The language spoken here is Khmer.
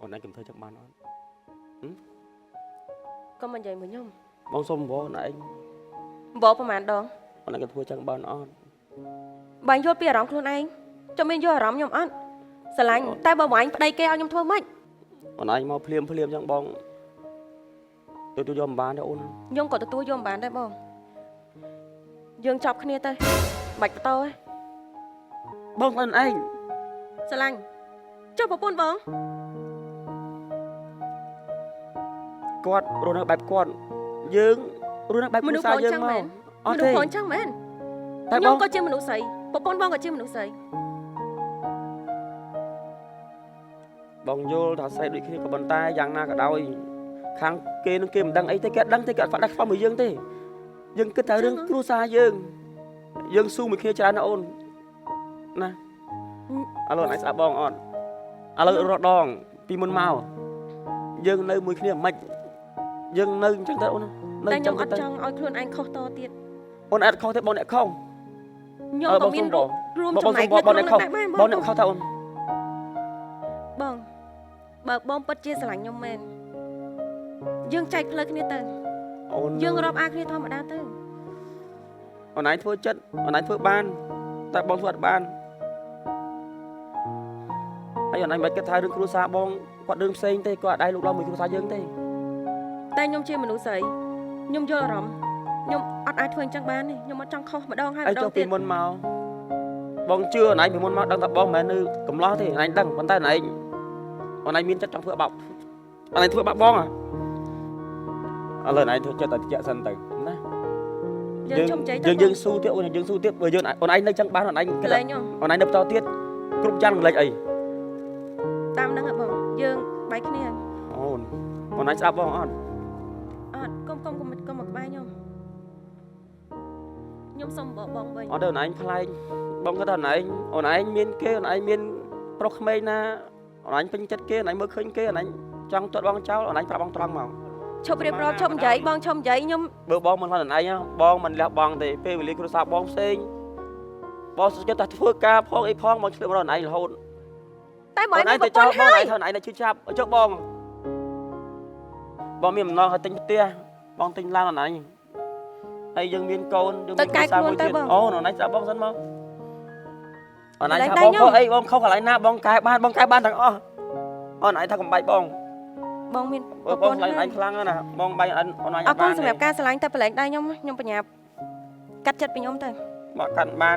còn anh cầm thơ chắc ban nó có mình vậy mới nhung bong xôm bố này bốประมาณ đòn còn anh cầm thơ chắc ban nó បាញ់យល់ពីអារម្មណ៍ខ្លួនឯងចាំមានយល់អារម្មណ៍ខ្ញុំអត់ស្រឡាញ់តែបើបងឯងប្តីគេឲ្យខ្ញុំធ្វើម៉េច còn anh mau phliêm chẳng bong tôi cho bán cho ôn ខ្ញុំក៏ទទួលយកមិនបានដែរបងយើងចប់គ្នាទៅបាច់បន្តទេ bong thân anh ស្រឡាញ់ចុះប្រពន្ធបង គាត់រស់នៅបែបគាត់យើងរស់នៅបែបគ្រួសារយើងមកអត់ទេ មនុស្សផងចឹងមែន តែ ខ្ញុំ បង ក៏ជាមនុស្សស្រីប្រពន្ធបងក៏ជាមនុស្សស្រី បងយល់ថាស្រីដូចគ្នាក៏ប៉ុន្តែយ៉ាងណាក៏ដោយខាងគេនឹងគេមិនដឹងអីទេគេអត់ដឹងទេគេអត់ផ្ដាច់ខ្វល់មួយយើងទេយើងគិតតែរឿងគ្រួសារយើងស៊ូមួយគ្នាច្រើនណាអូនណាឥឡូវអញស្ដាប់បងអត់ឥឡូវរត់ដងពីមុនមកយើងនៅមួយគ្នាមិនយើងនៅអញ្ចឹងទៅអូននៅ តែ អញ្ ខ្ញុំ ចឹង អត់ ទៅ ចង់ឲ្យខ្លួនឯងខុសតទៀត អូនអត់ខុសទេបងអ្នកខុស ខ្ញុំក៏មានរួមចំណែក បង ក្នុង អ្នក នោះ ខុស ដែរមែន បងអ្នកខុសតើអូន បងបើបងពិតជាស្រឡាញ់ខ្ញុំមែនយើងចែកផ្លូវគ្នាទៅ អូន យើងរាប់អាគ្នាធម្មតាទៅ អូនឯងធ្វើចិត្តអូនឯងធ្វើបានតែបងធ្វើអត់បានហើយអូនឯងមិនគិតថារឿងគ្រួសារបងគាត់រឿងផ្សេងទេគាត់អត់ដែរលោកដល់មួយគ្រួសារយើងទេ តែខ្ញុំជាមនុស្សស្រីខ្ញុំយល់អារម្មណ៍ខ្ញុំអត់អាចធ្វើអញ្ចឹងបានទេខ្ញុំអត់ចង់ខុសម្ដងហើយ អី ម្ដ ចុះ ង ពី ទៀត មុនមកបងជឿអូនឯងពីមុនមកដឹងថាបងមិនមែននៅកំឡោះទេអូនឯងដឹងប៉ុន្តែអូនឯងមានចិត្តចង់ធ្វើបាបអូនឯងធ្វើបាបបងឥឡូវអូនឯងធ្វើចិត្តតែតិចសិនទៅណា យើងជុំជ័យទៅ យើងស៊ូទៀតអូនយើងស៊ូទៀតបើយើងអូនឯងនៅចឹងបានអូនឯងគិត លេងខ្ញុំ អូនឯងនៅបន្តទៀតគ្រប់យ៉ាងមិនលេចអី តាមហ្នឹងហ៎បងយើងបែកគ្នា អូនឯងស្ដាប់បងអត់ អត់កុំមកក្បែរខ្ញុំសុំបងវិញ អត់ទេអូនឯងប្លែកបងគាត់ថាអូនឯងមានគេអូនឯងមានប្រុសក្មេងណាអូនឯងពេញចិត្តគេអូនឯងមើលឃើញគេអូនឯងចង់ទាត់បងចោលអូនឯងប្រាប់បងត្រង់មក ឈប់រៀបរាប់ឈប់និយាយបងឈប់និយាយខ្ញុំ បើបងមិនខ្លួនឯងបងមិនលះបង់ទេពេលវេលាគ្រួសារបងផ្សេងបងសុខចិត្តតែធ្វើការផងអីផងបងឆ្លៀតរកអូនឯងរហូត តែបង អូនឯ ឯ ង ង ទៅ ប្រ ចោ ព ល ន្ធ បង ហើ ឯ យ ងថាអូនឯងនៅជឿចាប់ចុះបងមានអំណងឲ្យទិញផ្ទះបងទិញឡានអូនឯងហើយយើងមានកូនយើងមានគ្រួសារមួយទៀតអូនឯងស្ដាប់បងសិនមកអូនឯងថាបងខុសអីបងខុសកន្លែងណាបងកែបានទាំងអស់អូនឯងថាកំបាច់បង បងមាន បងខ្លាញ់ឯងខ្លាំងណាស់បងបាយអូនឯង អរគុណសម្រាប់ការស្រឡាញ់តែប្រឡែងដៃខ្ញុំបញ្ញាប់កាត់ចិត្តពីខ្ញុំទៅ មកកាន់បាន